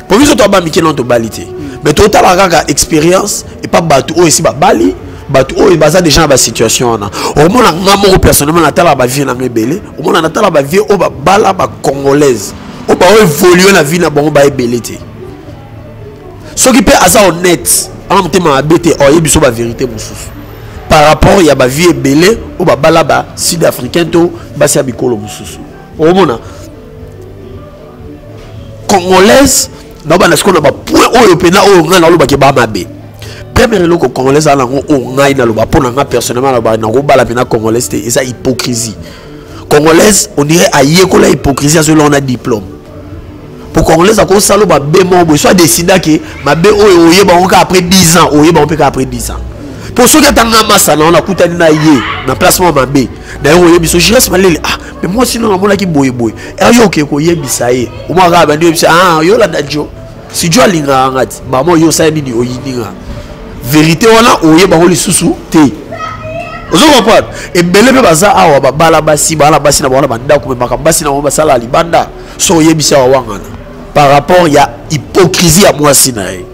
pour biso to ba mikelo to balité mais total la expérience et pas batu o ici ba bali batu o e baza déjà ba situation na au moins ngamo personnellement na tala ba vie na belé au moins na tala ba vie o ba bala ba congolaise on va évoluer la vie na bon ba ébelité ce qui peut assez honnête en même temps abété o yebiso ba vérité mususu par rapport ya ba vie ébelé o ba bala ba sud-africain to ba sia bikolo mususu o mona congolaise na ba na ce qu'on a ba point o yopena o ngana lo ba ke ba mabe premier loko congolaise ala ngo o ngai na lo ba pona nga personnellement na ba na go bala pena congolaise te esa hypocrisie congolaise on dirait aïe ko la hypocrisie selon on a diplôme pour congolaise à cause ça le bémon soit décidé que ma bé oye ba on après 10 ans oye ba on peut après 10 ans pour ceux qui attendent massa on a coûté na yé na placement mabé d'ailleurs yé biso Jires Malele ah mais moi sinon on a qui boy et yo ke ko yé bisaye o mo ga ba ndi ah yo la dajo si jo alinga ngati ba mo yo sa nini oyininga vérité wana oye ba holi susu te ozo comprendre et belé pe baza awa ba bala basi na bona banda ko maka basi na ba sala libanda so oye bisa wangana par rapport ya hypocrisie à moi sinae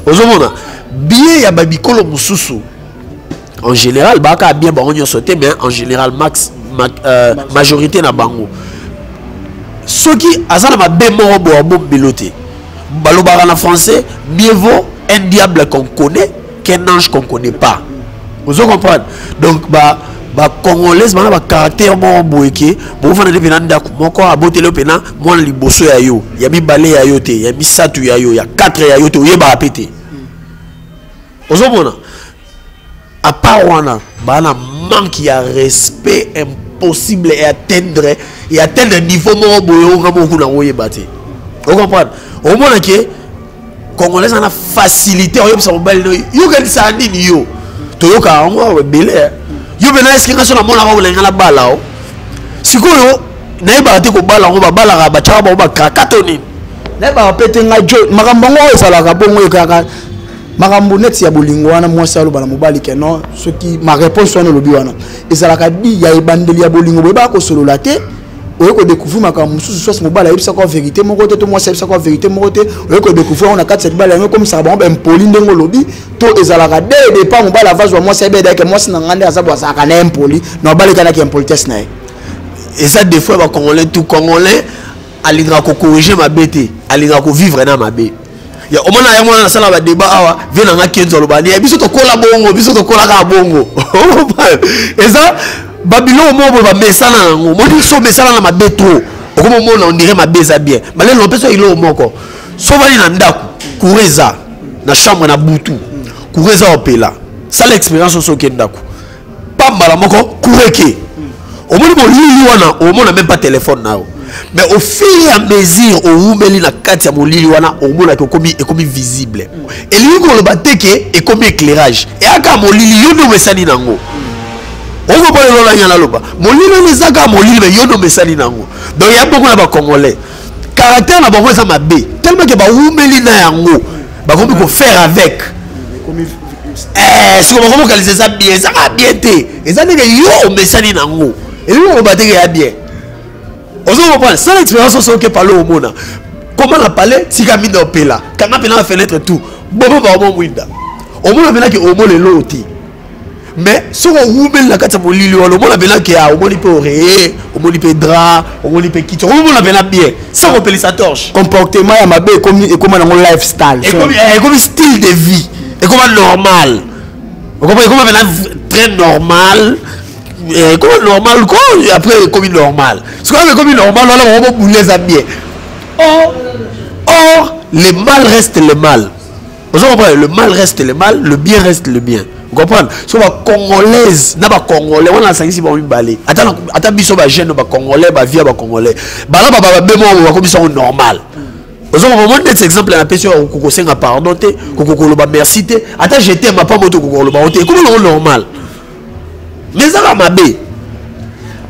ozo mona bien ya babikolo mususu en général baka bien ba onyo sauté mais en général majorité na bango soki azana ma bemo bo bo biloté balobara en français mieux vaut un diable qu'on connaît qu'un ange qu'on connaît pas. Vous comprenez? Donc congolais bana ba caractère mo boyeke bo fana de penanda moko abote le pena mo na liboso ya yo ya mi balé ya yo te ya mi satu ya yo ya 4 ya yo te yeba pété. Vous comprenez? À part wana bana manque ya respect impossible et atteindre niveau mo boyo ngamo kuna oyeba te. Vous comprenez? Au moins que congolais en a facilité au yobsa mobile yo gandi sa nini yo to yo ka ngo belé yo bena est-ce que ngaso na mona ba lenga la bala o sikoyo na yeba te ko bala ngo ba bala ba chaba ba krakato ni na ba pete nga jo makambo ngo ezala ka bongo yo kaka makambo net ya bolingo wana mwasi alo bana mobali ke non ce qui ma réponse wana lobi wana ezala ka di ya ebandeli ya bolingo bo ba ko solo la te oye ko découvrir makambo mususu soit mobala yebisa ko vérité moko te to mwasi yebisa ko vérité moko te oye ko découvrir on a 4 cette balle comme ça bon ben poli ndenge lobi to ezala ka de pas mobala va zo mwasi yebeda ke mwasi na ngande aza boza ka na impoli na bali kana ki impolitesse na et ça des fois ba congolais tout congolais alinga ko corriger ma bête alinga ko vivre na ma bête ya o mona ya mona na sala ba débat awa vena nga kenzo lobani biso to kola bongo biso to kola ka bongo et ça Babylone mo ba mesana ngo moni so mesana na mabe trop okomo mona on dirait mabe za bien malé l'empêche ilo moko so bali na ndako kureza na chambre na butu kureza opela ça l'expérience so ke ndako pamba la moko kureke omoni mo lili wana o mona même pas téléphone nao mais au fur et à mesure au umeli na kati ya molili wana o mona ko komi visible et lui ko lo bateke et comme éclairage et aka molili yo no mesani nango on va parler de la nyala loba molilo les aga molilo mais yono mesali nango donc il y a beaucoup de congolais caractère na bango ça m'a bé tellement que ba umeli na yango ba kombi ko faire avec si on va localiser ça bien ça va bien té et ça n'est que yo mesali nango et lui on va dire ya bien on va prendre ça l'expérience so que parler au mona comment la parler si kamine opela kana pena fenêtre tout bobo ba mo winda au mona pena que au mo le loti mais si on ouvre la carte pour l'île, on a bien qui a au moins peut oreiller, au moins peut drap, au moins peut quitter, au moins on a bien bien. Ça on peut les torche. Comportement à ma bé comme un lifestyle. Et comme style de vie, et comme normal. Comme très normal. Et comme normal quoi après comme normal. Ce qu'on comme normal on va bouler ça bien. Or le mal reste le mal. Vous comprenez, le mal reste le mal, le bien reste le bien. Vous comprenez? So ba congolaise, na ba congolais, on a sangisi ba mibale. Ata biso ba jeune ba congolais, ba via ba congolais. Ba la ba bemo ba comme ça normal. Vous avez vraiment cet exemple à la personne ko senga pardon te, ko lo ba merci te. Ata j'étais ma pas moto ko lo ba te. Comment on normal? Mais ça va mabe.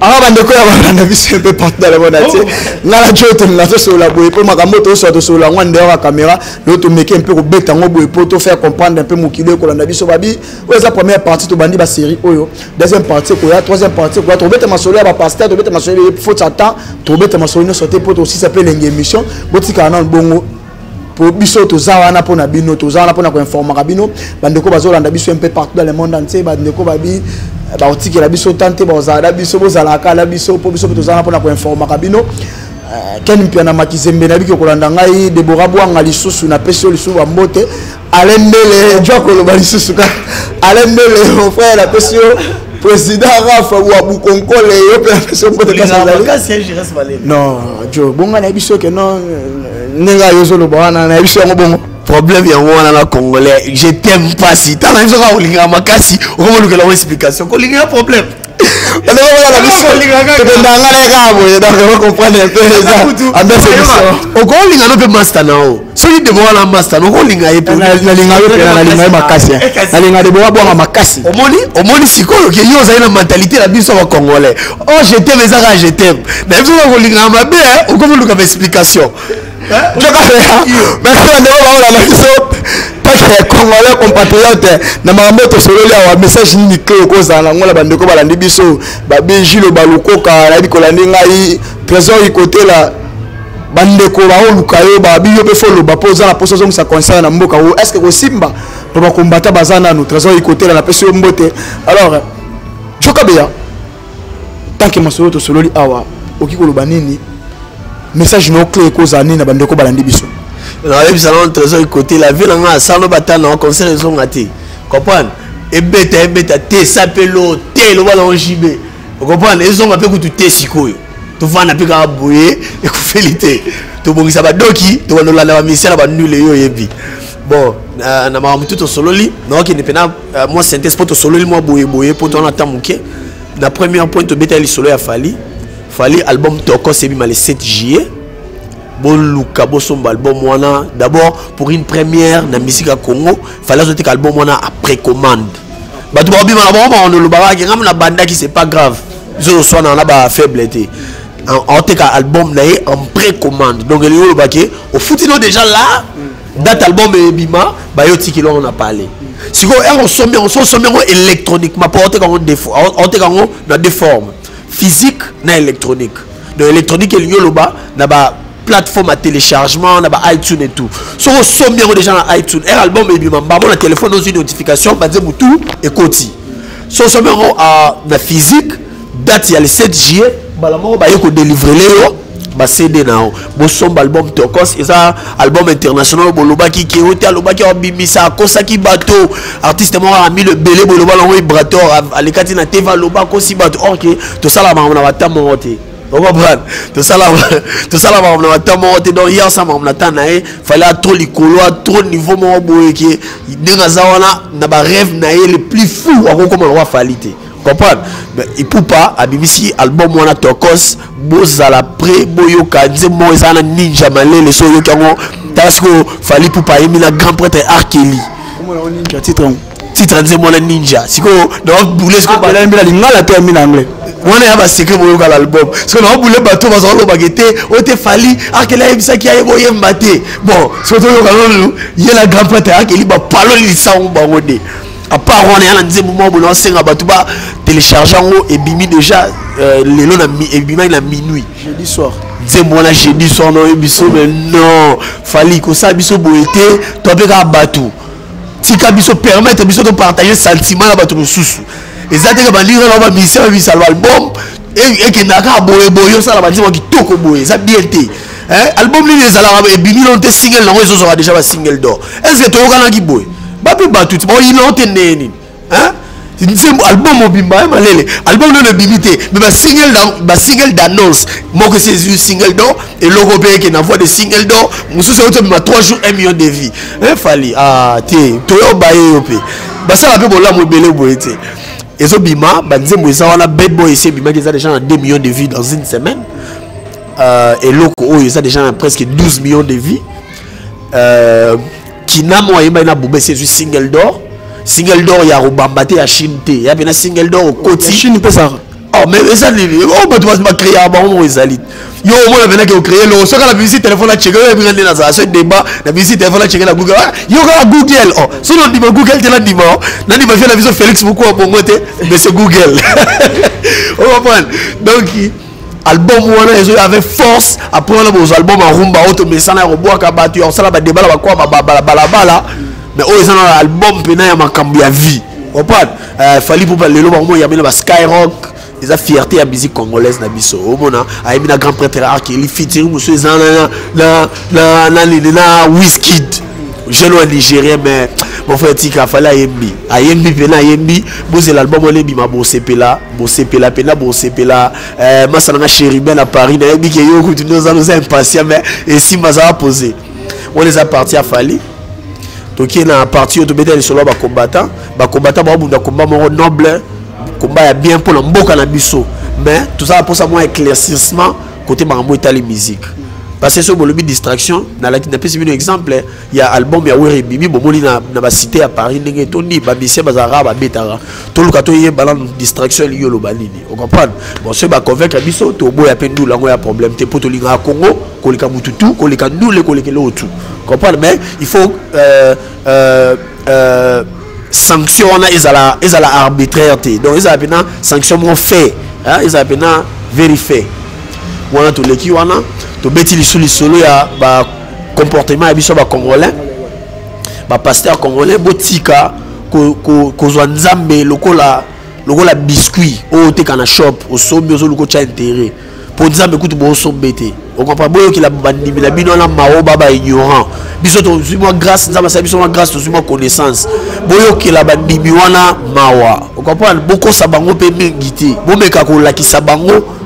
Alors bandeko ya bana biso un peu partout dans le monde entier. Na la jote na to so la boye pour makambo to so to so la ngwande wa caméra, l'autre meke un peu ko beta ngo boye pour te faire comprendre un peu mokilo ko la biso babi. Ouais ça première partie to bandi ba série oyo. Deuxième partie ko ya, troisième partie ko ya to beta masolo ba pasteur, to beta masolo faut attendre, to beta masolo no sauter pour aussi s'appeler l'émission. Botika na bongo pour biso to zawana pour na bino to zawana pour na ko informer bino. Bandeko bazolanda biso un peu partout dans le monde entier, bandeko babi ba otiki la biso tante ba ozala biso bozala kala biso po biso tozala pona ko informer kabino ken mpia na makizembe na biki kolanda ngai Deborah Bwanga lisusu na peso lisusu ba mbote alembele joko lo ba lisusu ka alembele mon frère la peso président Rafa wa Bukonkole yo pe peso mbote ka ça non jo bonga na biso ke non nenga yo zo lo ba na biso ngo bongo problème ya wana na congolais je t'aime pas si t'as raison ka olinga makasi o ko luka la explication ko linga problème Congolais compatriote na makambo to solo ya message ni clé ko zala ngola bandeko balandi biso ba Benjilo balukoka na bikolandi ngai trésor ikote la bandeko ba olukayo ba biyo pe folo ba poza la poso zo sa concert na mboka o est-ce que ko simba to ba combattre bazana no trésor ikote la peso mbote alors Jokabeya tant que masolo to solo li awa okiko lo banini message no clé ko zani na bandeko balandi biso. Le salon de trésor côté la ville en a salon bataille en concert ils ont raté comprendre et bête té sapelo té le ballon JB comprendre ils ont appelé que tout té sikoyo tu vas na pika boyer et ku félité to bongisa ba doki to wala la misela ba nul yo yebi bon na ma tout solo li non qui ne pena moi synthèse pour to solo li moi boyer pour ton attend muké la première point to bête li solo ya fali album toko c'est bien le 7 juillet. Bon Luka Bosomba album wana d'abord pour une première na musique à Congo fallait ajouter l'album wana après commande ba tu ba bima na ba on le baba ngam na banda qui c'est pas grave zo so na ba faiblesse en tout cas album na en précommande donc le yo baké au foutino déjà là date album et bima ba yo tiki on a parlé si on sommet électroniquement pour on dans deux formes physique na électronique de électronique et yo loba na ba plateforme à téléchargement, na ba iTunes et tout. So on somme bien déjà dans iTunes. Un album et bien bah mon téléphone dans une notification, bah dire tout et côté. So on somme à la physique, date il y a le 7 juillet, bah la mort bah yoko délivrer les bah CD nao. Bon somme album Tokos et ça album international boloba qui hôtel loba qui bimisa kosa ki bateau artiste mort a mis le belé boloba l'envoyer brator à l'écati na teva loba kosi bateau OK tout ça là on a ta monter. On va prendre tout ça là on a tellement donc hier ça on attend fallait trop likolo trop niveau mon boy qui dengaza wana na ba rêve na le plus fou comme on va faliter comprendre mais il peut pas abimisi album wana Tokos bozala pré boyoka nzemo ezana ninja malele so yokango tasko fali pour pas émina grand prêtre Arkeli comment on ninja titre nzemo na ninja siko donc bouler ce que la lingala to émina anglais on a un secret pour l'album parce que on voulait bateau parce qu'on baguette on te fali Arkeli ça qui a évolué maté bon surtout il y a la grand prêtre Arkeli ba palo li sa on ba rodé à part on est à un moment où on s'est rabattu ba téléchargeant et bimi déjà les lots et bimi la minuit jeudi soir moi là jeudi soir non biso mais non fali que ça biso boité toi be ka bateau si ka biso permettre biso de partager sentiment la bateau sous ezate ka balira na ba mission bi salva album et que naka boyo ça la ba qui toko boyo ça bien té album li les ala et bimi non te single non ils aura déjà ba single d'or est-ce que to kana ki boyo ba pe ba tout bon il non te neni c'est album mobimba malele album non le bimité mais ba single d'annonce moi que c'est single d'or et l'européen qui n'envoie des singles d'or musu c'est auto 3 jours 1 million de vies fali té to yo ba yopé ba ça la pe bola mo belé boyete et zo bima ba nzembo ça wana bad boy ici bima qui a déjà 2 millions de vues dans une semaine et loko oh ça déjà presque 12 millions de vues qui n'a moi yeba na boubé c'est single d'or il y a Robambate à Chine il y a bien single d'or au côté Chine peut ça oh mais ça oh bah tu vas créer un bon résalit yo au moins venait que créer le ça la visite téléphone à checker et bien dans ça débat la visite téléphone à checker la Google yo la Google oh sinon dit Google te la dit bon nani m'a fait la vision Félix beaucoup pour moi mais c'est Google on va prendre donc album wana ils avaient force après on a beau album en rumba auto mais ça na roboa ka battu on ça la débat la quoi bala mais oh ils ont un album pena ya makambi ya vie on parle fali pour le lo ba ya ba Skyrock ils a fierté à musique congolaise na biso o mona a mis na grand prêtre Arkeli featuring monsieur ezana na Wizkid jeune nigérien mais mon frère tika fala yembi pena yembi boze l'album on lebi ma bosepela pena bosepela masana na chéribin à Paris na yebi ke yo kutu nous allons impatient mais et si ma ça poser on les a parti à Fali donc il y a parti de mettre sur le combattant ba bunda combat mon noble combat ya bien pour mboka na biso mais tout ça pour ça moi éclaircissement côté bango etali musique parce que ce bolobi distraction na la na pesi bino exemple il y a album ya Were Bibi bomoli na ba cité à Paris ndenge toni ba bise bazara ba betara to luka to ye balan distraction liyo lo balini on comprend bon ce ba convaincre biso to boya pendula ngo ya problème te poto linga Congo ko lika mututu ko lika ndule ko lika lotu comprendre mais il faut sanction na ezala arbitraire donc ezala bena sanction mon fait hein ezala bena vérifié wana to leki wana to beti lisuli solo ya ba comportement ya biso ba congolais ba pasteur congolais botika ko zwa nzambe lokola biscuit o te kana shop o sombi o loko cha intérêt pour nzambe kutu bo sombete on comprend boyo ki la bandimi na bino na mao baba ignorant biso to moi grâce nzambe sa biso grâce to moi connaissance boyo ki la bandimi wana mawa on comprend boko sabango pe mingiti bomeka ko lakisa bango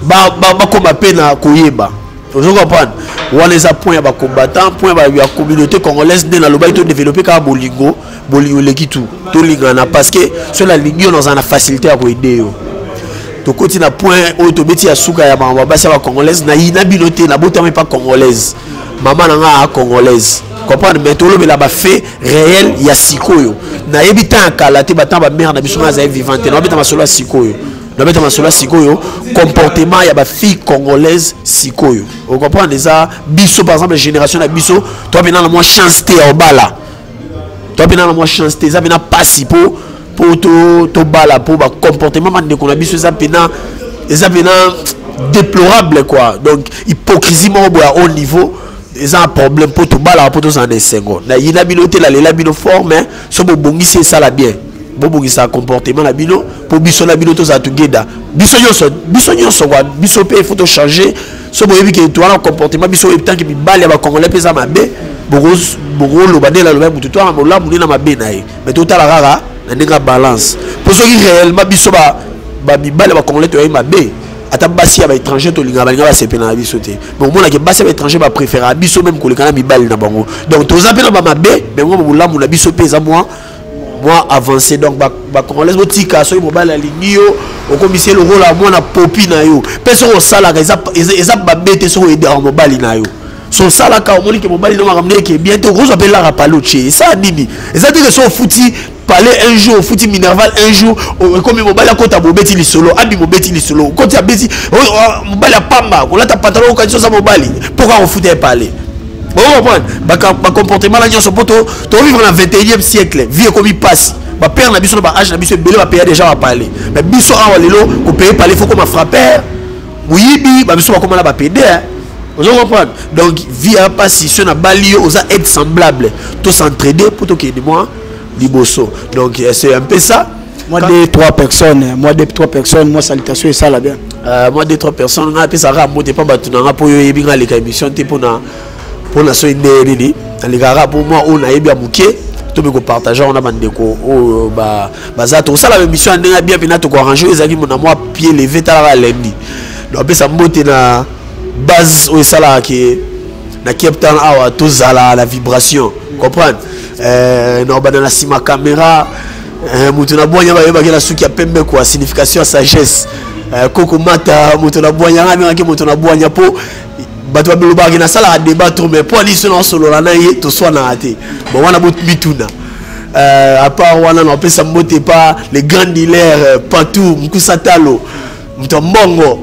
ba koma pena koyeba vous comprenez wana eza point ya ba combattant point ya communauté congolaise de na loba to développer ka bolingo leki tout to lingana parce que cela lingi dans une facilité à aider yo to koti na point o to beti ya suka ya ba basi ba congolaise na ina binoté na botama pas congolaise maman nga congolaise comprendre mais to lobela ba fait réel ya sikoyo na yebita kala te batamba mère na biso na za vivante na beta masolo sikoyo na beta masolo sikoyo comportement ya ba fille congolaise sikoyo on comprend déjà biso par exemple génération na biso toi bena na moi chance te au bala toi bena na moi chance te za bena passi pour to bala pour ba comportement man de na biso za bena déplorable quoi donc hypocrisie mo boya au niveau ils ont un problème pour tout bala pour tous en essengo na yina binoté la lela bino fort mais so bo bongisi ça la bien bo bongisi ça comportement la bino pour biso la bino to za tugeda biso nyonso kwa biso pe il faut to changer so bo yebi ke to na comportement biso yebi tant que bi bala ba congolais pesa mabe bogo lo badela lo ba mutu to na mola munina mabe na ye mais to tala rara na ndinga balance pour ceux qui réellement biso ba bi bala ba congolais to ye mabe ata basi ya ba étranger to linga balinga ba sepena na biso te mais mona ke basi ya ba étranger ba préférer biso même ko lekana mibali na bango donc to zapena ba mabe mais ngo bolamu na biso peza moi avancé donc ba congolais botika so mobali ya lingio o komiser le rôle à moi na popi na yo peso o sala ka eza ba bete so aider mobali na yo so sala ka o moni ke mobali no makamne ke bien te ko so appelle la paloche ça nini eza te que so futi parler un jour fouti minerval un jour comme mobile à côté bobeti li solo abi mobeti li solo côté abeti mobile à pamba on l'a pantalon au candidat mobile pourquoi on foutait parler bon ba comportement la nyonso poto to vivre dans 21e siècle vie comme il passe ba père na biso ba âge na biso belé ba payer déjà à parler mais biso awa lelo ko payer parler faut comme frapper muyibi ba biso ba comme la ba pédé vous comprenez donc vie à passer sur na balio aux être semblable to s'entraider pour to que moi Liboso. Donc c'est un peu ça. Moi des trois personnes, moi salutation et ça là bien. Moi des trois personnes, on a appelé ça ramote pas batuna pour y bien les émission pour na so indé les gars pour moi on a bien bouquet tout me partager on a bandeko oh za to ça la émission ndenge bien bina to ko arranger ezaki mon moi pied levé tala lundi. Donc ça mbote na base o ça là qui na Cape Town awa to zala la vibration comprendre non banana sima caméra mutu na bonya ba yeba la suki ya pembe quoi signification sagesse koko mata mutu na bonya ngami ngaki mutu na bonya po bato ba biloba na sala débat trop mais pour ali solo solo la na ye to so na ate bon wana bot bituna à part wana no pesa mbote pas les grands dealers partout mkusatalo mtombongo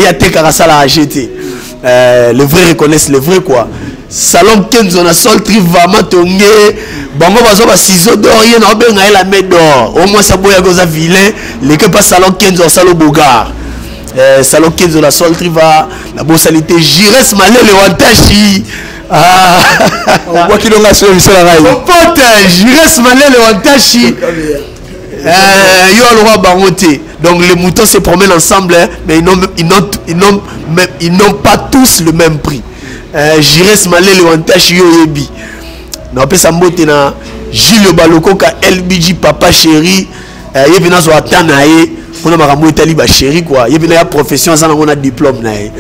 ya teka sala a jeter les vrais reconnaissent les vrais quoi salon Kenzo na sol trivama tongé bango bazo ba ciseaux d'or ye na benga la main d'or au moins ça boya goza vilain les que pas salon Kenzo salo bogar salon Kenzo la sol triva la bossalité Jires Malele Wantashi on voit qu'il a sur le salarié mon pote Jires Malele Wantashi yo alora bangote donc les moutons se promènent ensemble mais ils n'ont pas tous le même prix. Jires Malele Wantashi yo yebi na pesa mbote na Julio Baloko ka LBG papa chéri yebi na zo atana ye pona makambo etali ba chéri quoi yebi na ya profession ça na diplôme na ye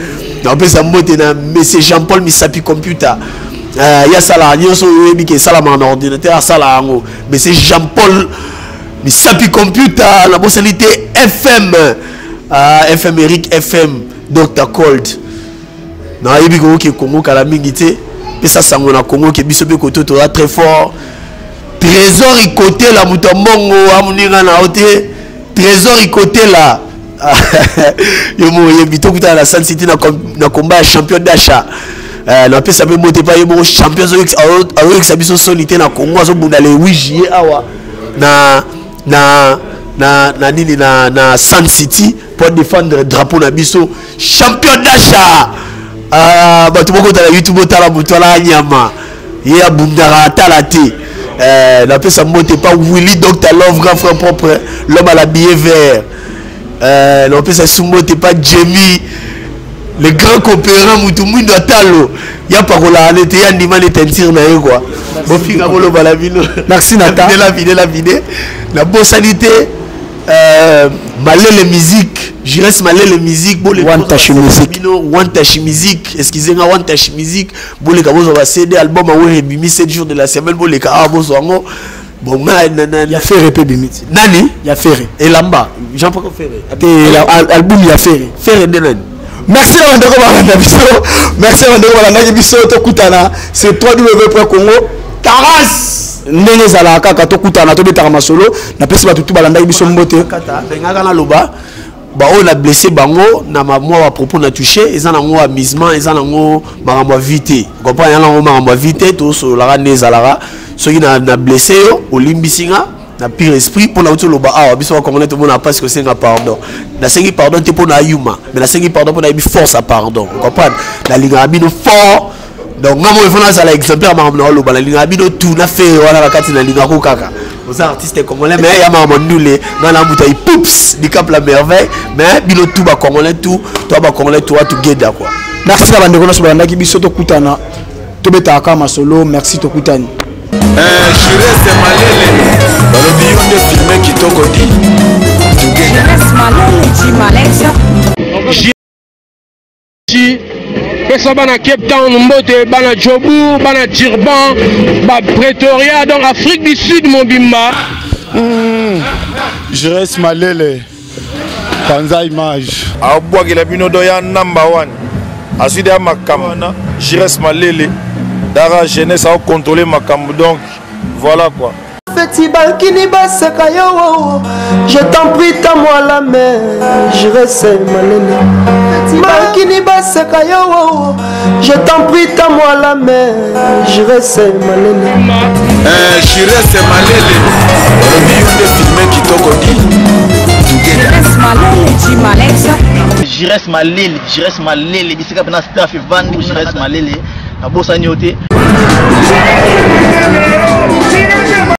na pesa mbote na monsieur Jean-Paul Misapi computer ya sala nyonso yebi ke sala na ordinateur sala ngo monsieur Jean-Paul Misapi Computer, la bossalité FM. FM Eric FM, Dr. Cold. Na yebi ko ke Congo kala mingité. Et ça sango na Congo ke biso be koto to très fort. Trésor y côté la mutombongo amuninga na oté. Trésor y côté là. Yo mo yebito kuta la Sun City na combat champion d'achat. Na pesa pe moté pa yebo champion avec sa biso solité na Congo azo bunda le 8 juillet awa. Na nini na Sun City pour défendre le drapeau na biso champion d'achat. Bato moko na YouTube tala muto la nyama ya bundara talate. La pesa moté pas Willy Dr Love grand frère propre l'homme à la billet vert. La pesa sumoté pas Jamie le grand coopérant mutu mundo atalo ya parola alete ya ndima le tentir na ye quoi. Bon finga bolo bala vino. Merci Nata. La vidéo la bossalité Malele musique, je reste Malele musique, bon les One Touch musique. One Touch musique, excusez-moi One Touch musique, bon les gars on va CD album à ouais bimi 7 jours de la semaine, bon les gars ah bon songo, bon il y a fait répé bimi. Nani? Il y a fait. Et Lamba, Jean-Paul Ferré. Album il y a fait. Ferré de Nani. Merci à Wandeko Balanda Biso. Merci à Wandeko Balanda Biso to kutana. C'est www.congo Taras. Ndenge zala kaka to kutana to betaka masolo na pesi ba tutu balanda biso mbote kata ngaka na loba ba on a blessé bango na moi à propos na touché ils en ont amusement ils en ont marambo vite comprend ils en ont marambo vite to so la nezalara so na blessé yo olimbisinga na pire esprit pour na to loba ah biso ko connaître tout monde parce que c'est un pardon na sengi pardon te pour na yuma mais na sengi pardon pour na bi force à pardon comprendre la liga bino fort. Donc, nous avons un exemplaire de la ligne tout na fait wala kati na ligne ko kaka. Aux artistes congolais mais ya maman nulé dans la bouteille poups du cap la merveille mais bino tout ba congolais tout toi ba congolais toi together quoi. Merci la bande ko na sobanda ki biso to kutana. To beta ka masolo merci to kutani. Jurès Malele balobi yonde filmer kitoko di. Jurès Malele di Malaysia. Pesa bana Cape Town, Mbote, bana Djobour, bana Durban, ba Pretoria, donc Afrique du Sud, mon bimba. Jurès Malele, Panza Image. Abouak il a bino doya number 1. Aside ya makambo. Jurès Malele, Dara jeunesse a contrôlé makambo donc voilà quoi. Feti Balkini Baseka yo, je t'en prie, tends-moi la main, je reste Malele. Feti Balkini Baseka yo, je t'en prie, tends-moi la main, je reste Malele. Je reste Malele, balobi yonde filmer kitoko di. Jurès Malele di Malaysia. Jurès Malele, bisika bana staff Van, Jurès Malele, na bossa nyote.